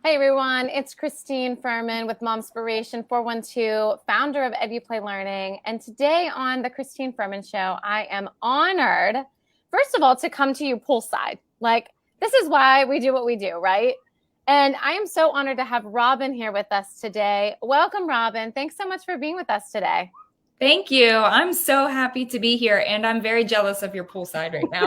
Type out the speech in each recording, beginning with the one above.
Hey everyone, it's Christine Furman with Momspiration 412, founder of EduPlay Learning. And today on the Christine Furman Show, I am honored, first of all, to come to you poolside. This is why we do what we do, right? And I am so honored to have Robyn here with us today. Welcome, Robyn. Thanks so much for being with us today. Thank you. I'm so happy to be here, and I'm very jealous of your poolside right now.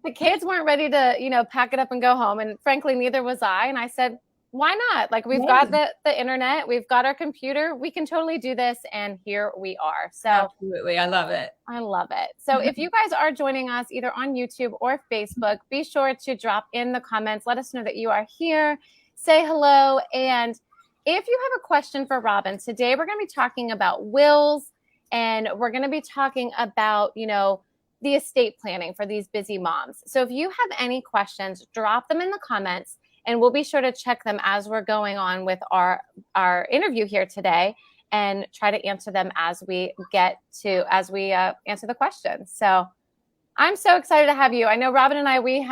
The kids weren't ready to, pack it up and go home. And frankly, neither was I. And I said, why not? We've got the internet, we've got our computer, we can totally do this. And here we are. So absolutely. I love it. I love it. So if you guys are joining us either on YouTube or Facebook, be sure to drop in the comments. Let us know that you are here. Say hello. And if you have a question for Robyn, today we're going to be talking about wills, and we're going to be talking about, the estate planning for these busy moms. So if you have any questions, drop them in the comments, and we'll be sure to check them as we're going on with our interview here today and try to answer them as we answer the questions. So I'm so excited to have you. I know Robyn and I, we've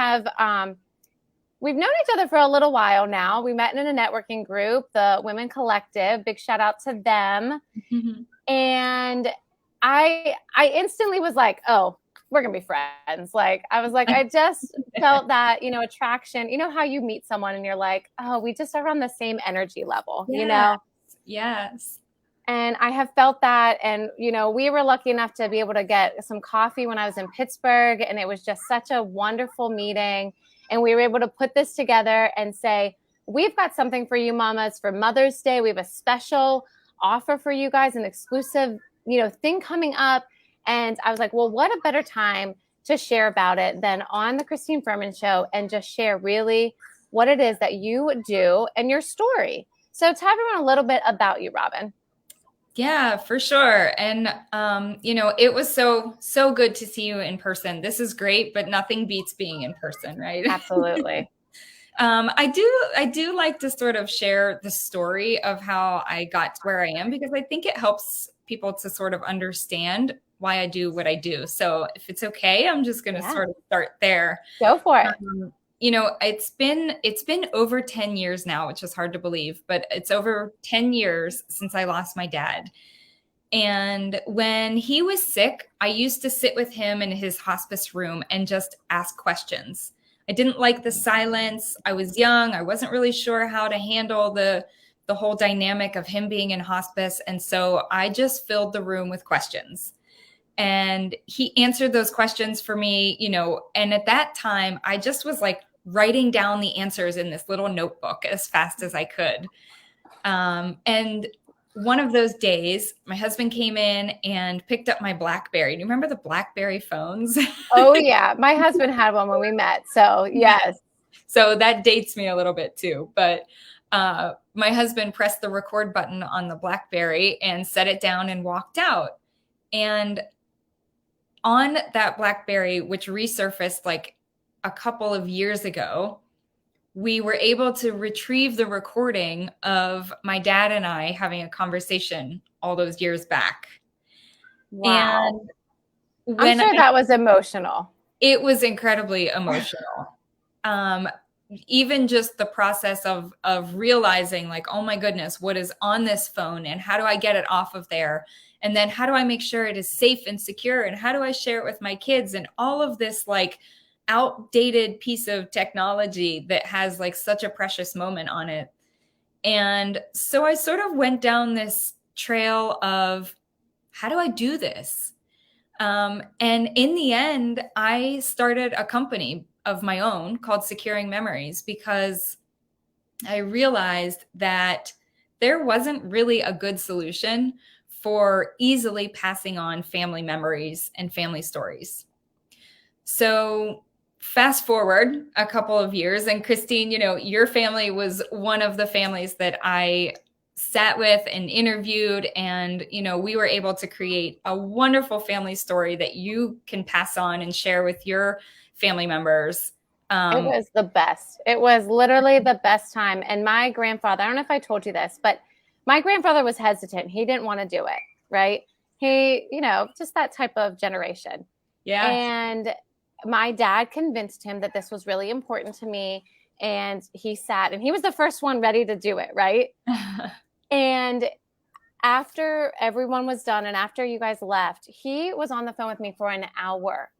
known each other for a little while now. We met in a networking group, the Women Collective. Big shout out to them. Mm-hmm. And I instantly was like, oh, we're going to be friends. I just felt that, attraction, how you meet someone and you're like, oh, we just are on the same energy level, Yes. And I have felt that. And, we were lucky enough to be able to get some coffee when I was in Pittsburgh. And it was just such a wonderful meeting. And we were able to put this together and say, we've got something for you mamas for Mother's Day. We have a special offer for you guys, an exclusive, thing coming up. And I was like, well, what a better time to share about it than on the Christine Furman Show and just share really what it is that you do and your story. So tell everyone a little bit about you, Robyn. Yeah, for sure. And, it was so good to see you in person. This is great, but nothing beats being in person, right? Absolutely. I do like to sort of share the story of how I got to where I am, because I think it helps people to sort of understand why I do what I do. So if it's okay, I'm just going to sort of start there. Go for it. It's been over 10 years now, which is hard to believe, but it's over 10 years since I lost my dad. And when he was sick, I used to sit with him in his hospice room and just ask questions. I didn't like the silence. I was young. I wasn't really sure how to handle the whole dynamic of him being in hospice. And so I just filled the room with questions. And he answered those questions for me, and at that time, I just was writing down the answers in this little notebook as fast as I could. And one of those days, my husband came in and picked up my BlackBerry. Do you remember the BlackBerry phones? Oh, yeah. My husband had one when we met. So, yes. So that dates me a little bit too. But my husband pressed the record button on the BlackBerry and set it down and walked out. And on that BlackBerry, which resurfaced a couple of years ago, we were able to retrieve the recording of my dad and I having a conversation all those years back. Wow. And I'm sure that was emotional. It was incredibly emotional. Even just the process of realizing oh my goodness, what is on this phone and how do I get it off of there? And then how do I make sure it is safe and secure? And how do I share it with my kids? And all of this outdated piece of technology that has such a precious moment on it. And so I sort of went down this trail of how do I do this? And in the end, I started a company of my own called Securing Memories, because I realized that there wasn't really a good solution for easily passing on family memories and family stories. So fast forward a couple of years, and Christine, your family was one of the families that I sat with and interviewed, and, we were able to create a wonderful family story that you can pass on and share with your family members. It was the best. It was literally the best time. And my grandfather, I don't know if I told you this, but my grandfather was hesitant. He didn't want to do it, right? He, just that type of generation. Yeah. And my dad convinced him that this was really important to me. and he sat, and he was the first one ready to do it, right? And after everyone was done and after you guys left, he was on the phone with me for an hour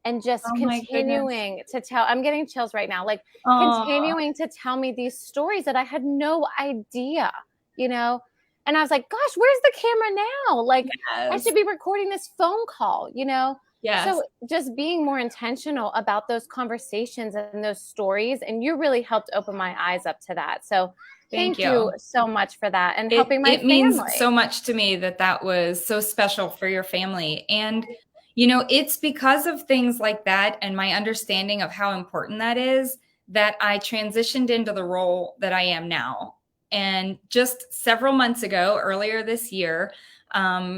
and just Oh my continuing to tell, I'm getting chills right now, like goodness. continuing to tell me these stories that I had no idea, you know? And I was like, gosh, where's the camera now? Like, I Yes. should be recording this phone call, you know? Yes. So just being more intentional about those conversations and those stories. And you really helped open my eyes up to that. So thank you so much for that and helping my family. It means so much to me that that was so special for your family. And, you know, it's because of things like that and my understanding of how important that is that I transitioned into the role that I am now. And just several months ago, earlier this year,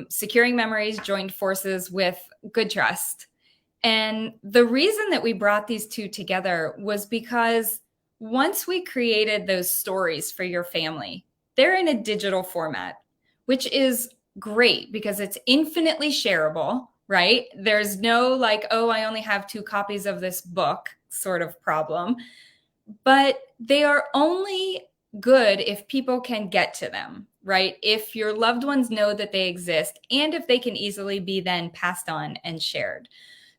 Securing Memories joined forces with GoodTrust. And the reason that we brought these two together was because once we created those stories for your family, they're in a digital format, which is great because it's infinitely shareable, right? There's no like, oh, I only have 2 copies of this book sort of problem, but they are only good if people can get to them, right? If your loved ones know that they exist and if they can easily be then passed on and shared.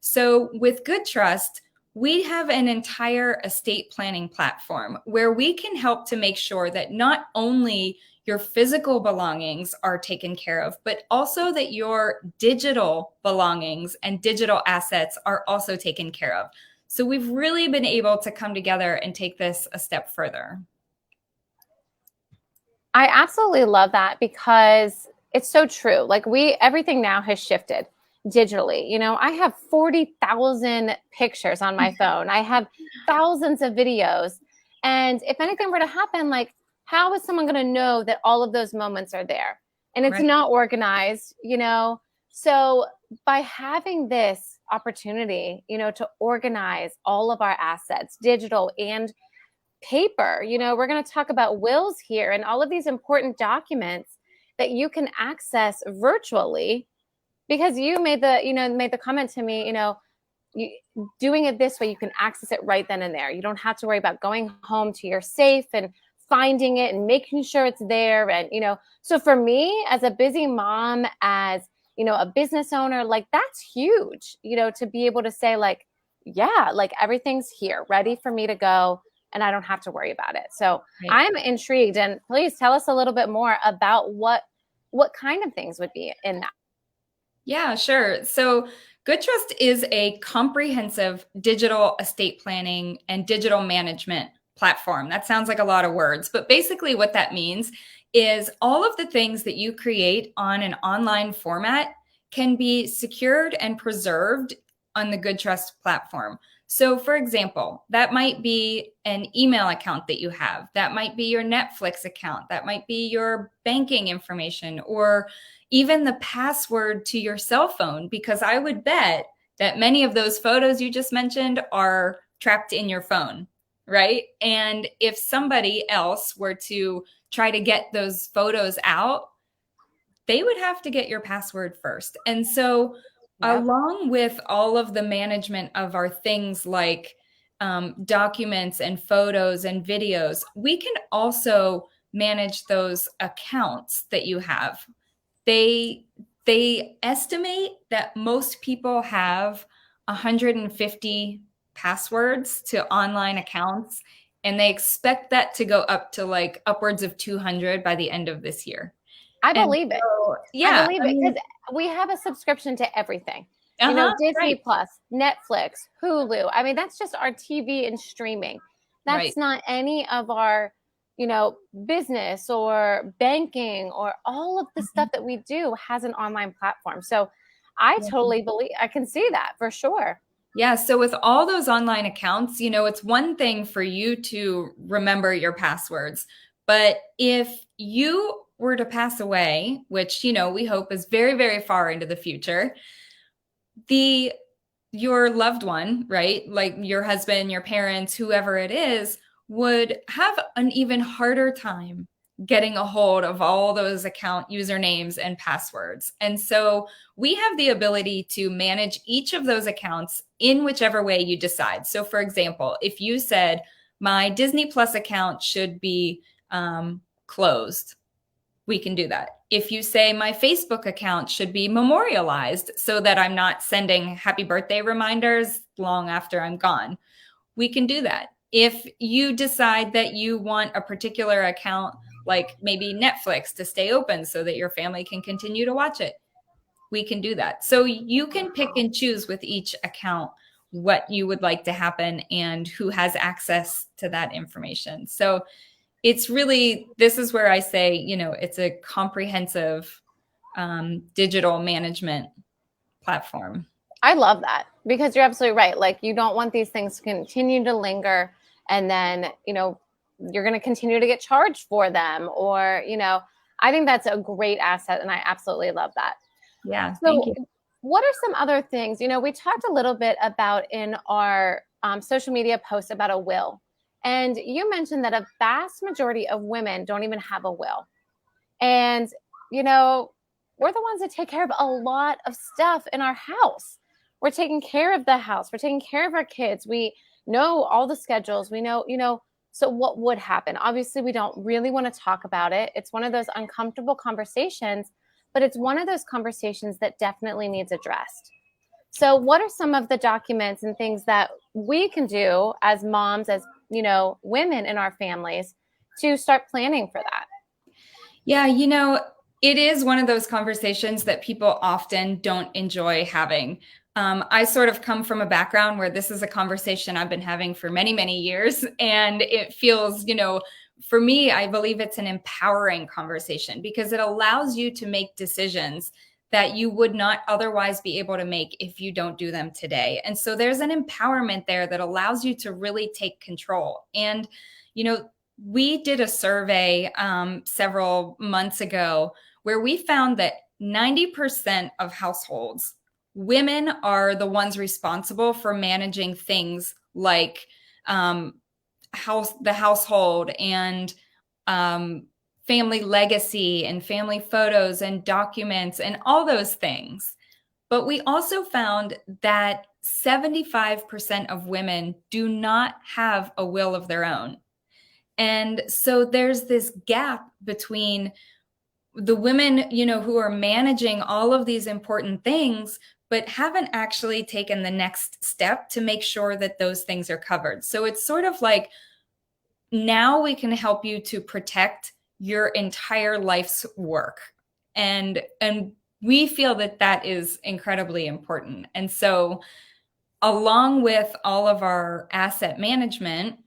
So with GoodTrust, we have an entire estate planning platform where we can help to make sure that not only your physical belongings are taken care of, but also that your digital belongings and digital assets are also taken care of. So we've really been able to come together and take this a step further. I absolutely love that because it's so true. Like everything now has shifted digitally. You know, I have 40,000 pictures on my phone. I have thousands of videos. And if anything were to happen, like, how is someone going to know that all of those moments are there? And it's not organized, you know? So by having this opportunity, you know, to organize all of our assets, digital and paper, you know, we're going to talk about wills here and all of these important documents that you can access virtually, because you made the comment to me, you know, doing it this way, you can access it right then and there. You don't have to worry about going home to your safe and finding it and making sure it's there. And, you know, so for me as a busy mom, as, you know, a business owner, like that's huge, you know, to be able to say like, yeah, like everything's here ready for me to go and I don't have to worry about it. So I'm intrigued, and please tell us a little bit more about what kind of things would be in that. Yeah, sure. So GoodTrust is a comprehensive digital estate planning and digital management platform. That sounds like a lot of words, but basically what that means is all of the things that you create on an online format can be secured and preserved on the GoodTrust platform. So for example, that might be an email account that you have. That might be your Netflix account. That might be your banking information, or even the password to your cell phone, because I would bet that many of those photos you just mentioned are trapped in your phone, right? And if somebody else were to try to get those photos out, they would have to get your password first. And so along with all of the management of our things like documents and photos and videos, we can also manage those accounts that you have. They estimate that most people have 150 passwords to online accounts, and they expect that to go up to like upwards of 200 by the end of this year. I believe it. Yeah, I believe it because we have a subscription to everything. You know, Disney Plus, Netflix, Hulu. I mean, that's just our TV and streaming. That's not any of our, you know, business or banking or all of the stuff that we do has an online platform. So I totally believe, I can see that for sure. Yeah. So with all those online accounts, you know, it's one thing for you to remember your passwords, but if you were to pass away, which, you know, we hope is very, very far into the future, your loved one, right? Like your husband, your parents, whoever it is, would have an even harder time getting a hold of all those account usernames and passwords. And so we have the ability to manage each of those accounts in whichever way you decide. So for example, if you said, my Disney Plus account should be closed, we can do that. If you say my Facebook account should be memorialized so that I'm not sending happy birthday reminders long after I'm gone, we can do that. If you decide that you want a particular account, like maybe Netflix, to stay open so that your family can continue to watch it, we can do that. So you can pick and choose with each account what you would like to happen and who has access to that information. So it's really, this is where I say, it's a comprehensive digital management platform. I love that, because you're absolutely right. Like, you don't want these things to continue to linger, and then, you're going to continue to get charged for them, or, I think that's a great asset, and I absolutely love that. Yeah. So Thank you. what are some other things, we talked a little bit about in our social media posts about a will. And you mentioned that a vast majority of women don't even have a will. And, we're the ones that take care of a lot of stuff in our house. We're taking care of the house. We're taking care of our kids. We know all the schedules. We know, so what would happen? Obviously, we don't really want to talk about it. It's one of those uncomfortable conversations, but it's one of those conversations that definitely needs addressed. So what are some of the documents and things that we can do as moms, as women in our families, to start planning for that? Yeah, it is one of those conversations that people often don't enjoy having. I sort of come from a background where this is a conversation I've been having for many, many years. And it feels, for me, I believe it's an empowering conversation, because it allows you to make decisions that you would not otherwise be able to make if you don't do them today. And so there's an empowerment there that allows you to really take control. And, we did a survey several months ago where we found that 90% of households, women are the ones responsible for managing things like the household and family legacy and family photos and documents and all those things. But we also found that 75% of women do not have a will of their own. And so there's this gap between the women, who are managing all of these important things, but haven't actually taken the next step to make sure that those things are covered. So it's sort of like, now we can help you to protect your entire life's work. And we feel that that is incredibly important. And so along with all of our asset management,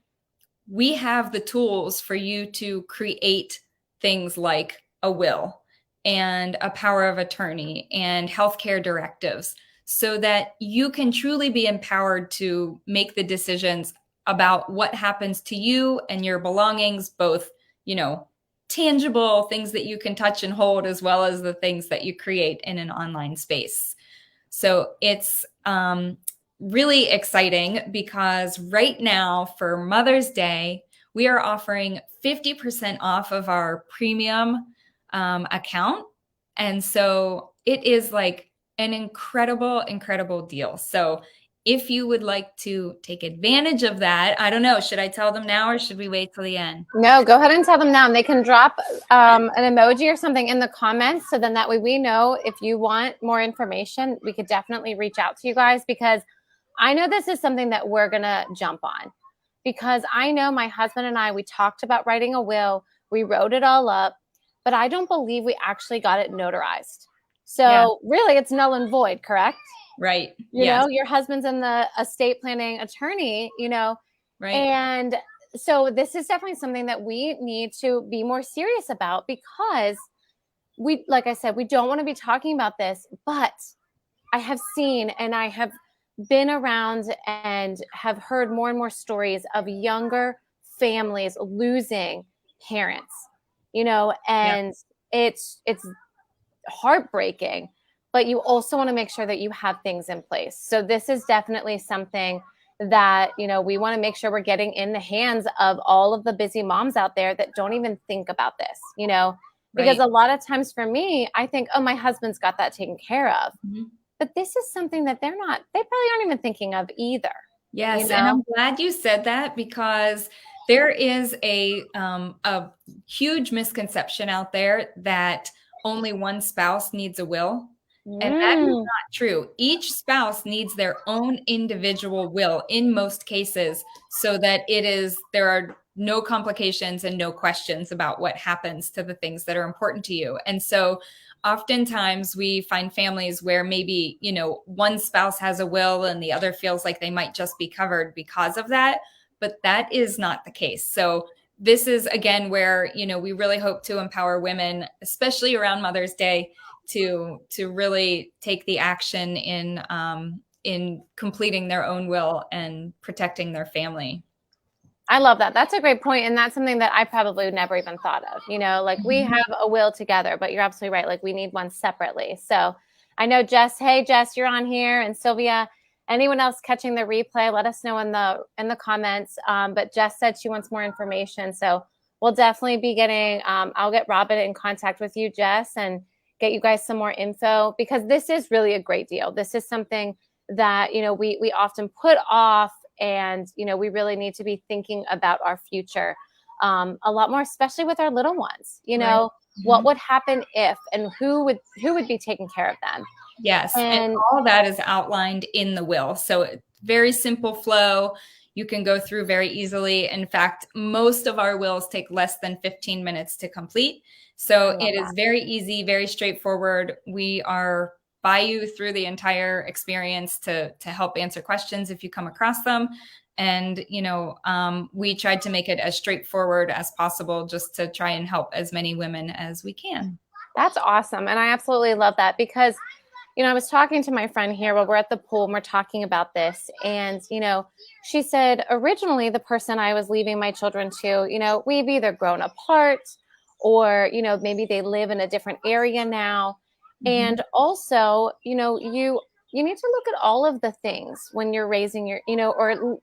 we have the tools for you to create things like a will and a power of attorney and healthcare directives, so that you can truly be empowered to make the decisions about what happens to you and your belongings, both, tangible things that you can touch and hold, as well as the things that you create in an online space. So it's really exciting, because right now for Mother's Day, we are offering 50% off of our premium account. And so it is like an incredible, incredible deal. So if you would like to take advantage of that, I don't know, should I tell them now or should we wait till the end? No, go ahead and tell them now. And they can drop an emoji or something in the comments. So then that way we know if you want more information, we could definitely reach out to you guys, because I know this is something that we're going to jump on, because I know my husband and I, we talked about writing a will. We wrote it all up, but I don't believe we actually got it notarized. So really it's null and void, correct? Right. You know, your husband's in the estate planning attorney, right. And so this is definitely something that we need to be more serious about, because we, like I said, we don't want to be talking about this, but I have seen, and I have been around and have heard more and more stories of younger families losing parents, and it's heartbreaking, but you also want to make sure that you have things in place. So this is definitely something that, we want to make sure we're getting in the hands of all of the busy moms out there that don't even think about this, because a lot of times for me, I think, oh, my husband's got that taken care of. Mm-hmm. But this is something that they probably aren't even thinking of either. Yes, you and know? I'm glad you said that because there is a huge misconception out there that only one spouse needs a will, and that is Mm, not true. Each spouse needs their own individual will in most cases, so that there are no complications and no questions about what happens to the things that are important to you. And so oftentimes we find families where maybe, one spouse has a will and the other feels like they might just be covered because of that, but that is not the case. So this is again where, we really hope to empower women, especially around Mother's Day, to really take the action in completing their own will and protecting their family. I love that. That's a great point, and that's something that I probably never even thought of. Like we Mhm. have a will together, but you're absolutely right. Like we need one separately. So I know Jess. Hey, Jess, you're on here, and Sylvia. Anyone else catching the replay? Let us know in the comments. But Jess said she wants more information, so we'll definitely be getting. I'll get Robyn in contact with you, Jess, and get you guys some more info because this is really a great deal. This is something that we often put off, and we really need to be thinking about our future a lot more, especially with our little ones. Right. What Mhm. would happen if, and who would be taking care of them? Yes, and And all that is outlined in the will. So very simple flow. You can go through very easily. In fact, most of our wills take less than 15 minutes to complete. I So love it is that. very easy, very straightforward. We are by you through the entire experience to help answer questions if you come across them. And, we tried to make it as straightforward as possible just to try and help as many women as we can. That's awesome, and I absolutely love that because I was talking to my friend here while we're at the pool and we're talking about this. And, she said originally the person I was leaving my children to, we've either grown apart or, maybe they live in a different area now. Mhm. And also, you need to look at all of the things when you're raising your, or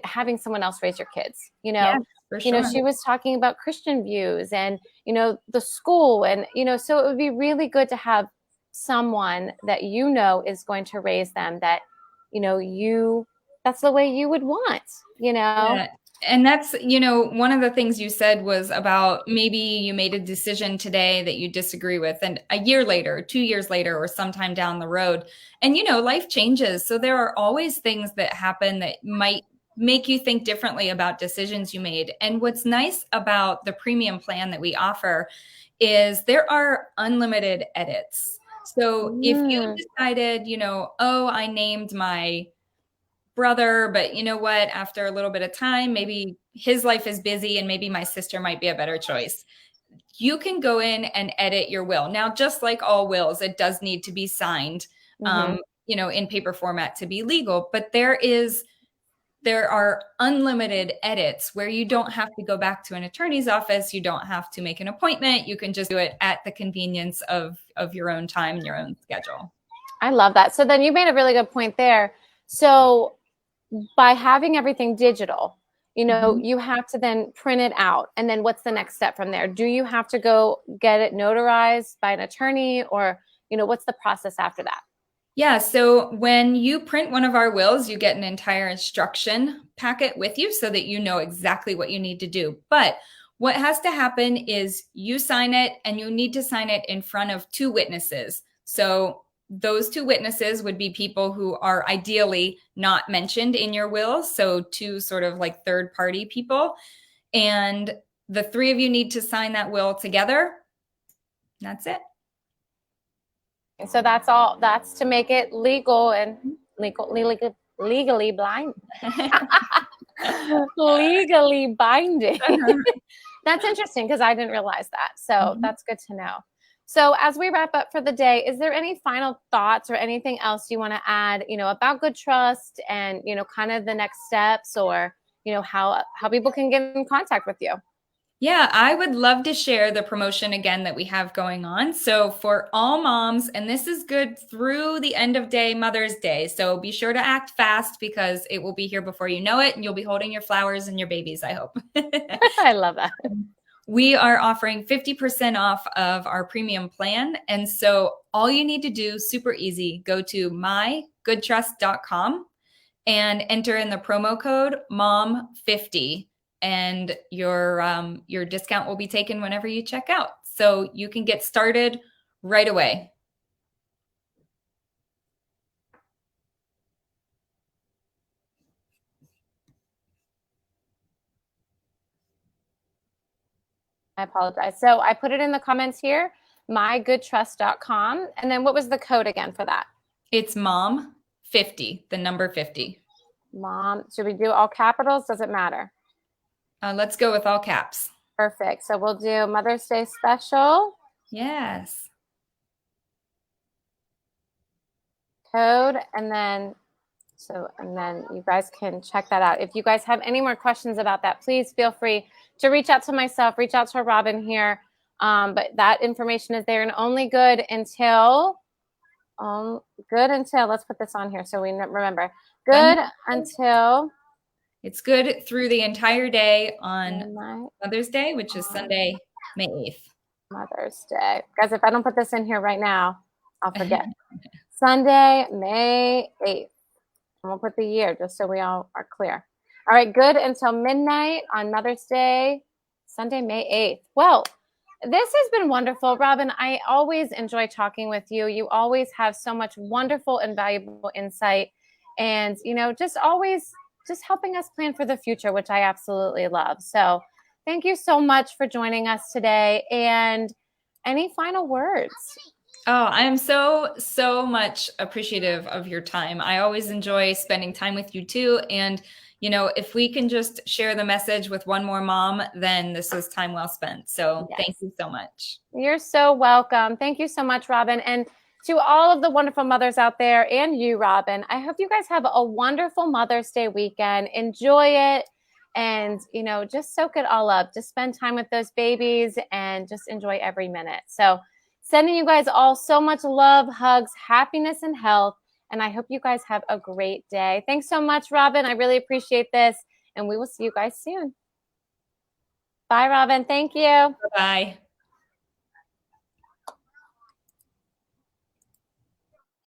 having someone else raise your kids. Yes, for sure. She was talking about Christian views and the school, and so it would be really good to have someone that is going to raise them that you that's the way you would want. Yeah. And that's, one of the things you said was about maybe you made a decision today that you disagree with, and a year later, 2 years later, or sometime down the road. And, life changes. So there are always things that happen that might make you think differently about decisions you made. And what's nice about the premium plan that we offer is there are unlimited edits. So if you Mm, decided, oh, I named my brother, but you know what? After a little bit of time, maybe his life is busy and maybe my sister might be a better choice. You can go in and edit your will. Now, just like all wills, it does need to be signed, mhm. in paper format to be legal, but there are unlimited edits where you don't have to go back to an attorney's office. You don't have to make an appointment. You can just do it at the convenience of your own time and your own schedule. I love that. So then you made a really good point there. So by having everything digital, Mhm. you have to then print it out. And then what's the next step from there? Do you have to go get it notarized by an attorney, or, what's the process after that? Yeah, so when you print one of our wills, you get an entire instruction packet with you so that you know exactly what you need to do. But what has to happen is you sign it, and you need to sign it in front of two witnesses. So those two witnesses would be people who are ideally not mentioned in your will. So two sort of like third party people. And the three of you need to sign that will together. That's it. And so that's all. That's to make it legal and legally blind, legally binding. That's interesting because I didn't realize that. So Mhm. that's good to know. So as we wrap up for the day, is there any final thoughts or anything else you want to add, about GoodTrust and, kind of the next steps, or, how people can get in contact with you? Yeah, I would love to share the promotion again that we have going on. So, for all moms, and this is good through the end of day, Mother's Day. So, be sure to act fast because it will be here before you know it, and you'll be holding your flowers and your babies, I hope. I love that. We are offering 50% off of our premium plan. And so, all you need to do, super easy, go to mygoodtrust.com and enter in the promo code MOM50, and your discount will be taken whenever you check out. So you can get started right away. I apologize. So I put it in the comments here, mygoodtrust.com. And then what was the code again for that? It's MOM50, the number 50. Mom, should we do all capitals? Does it matter? Let's go with all caps. Perfect. So we'll do Mother's Day special. Yes. Code, and then you guys can check that out. If you guys have any more questions about that, please feel free to reach out to myself, reach out to Robyn here. But that information is there and only good until, let's put this on here so we remember. Good until. It's good through the entire day on Mother's Day, which is Sunday, May 8th. Mother's Day. Guys, if I don't put this in here right now, I'll forget. Sunday, May 8th. And we'll put the year just so we all are clear. All right, good until midnight on Mother's Day, Sunday, May 8th. Well, this has been wonderful. Robyn, I always enjoy talking with you. You always have so much wonderful and valuable insight. And, just always helping us plan for the future, which I absolutely love. So thank you so much for joining us today. And any final words? Oh, I am so much appreciative of your time. I always enjoy spending time with you too. And, if we can just share the message with one more mom, then this is time well spent. So Thank you so much. You're so welcome. Thank you so much, Robyn. And to all of the wonderful mothers out there and you, Robyn, I hope you guys have a wonderful Mother's Day weekend. Enjoy it and, just soak it all up. Just spend time with those babies and just enjoy every minute. So sending you guys all so much love, hugs, happiness, and health. And I hope you guys have a great day. Thanks so much, Robyn. I really appreciate this. And we will see you guys soon. Bye, Robyn. Thank you. Bye.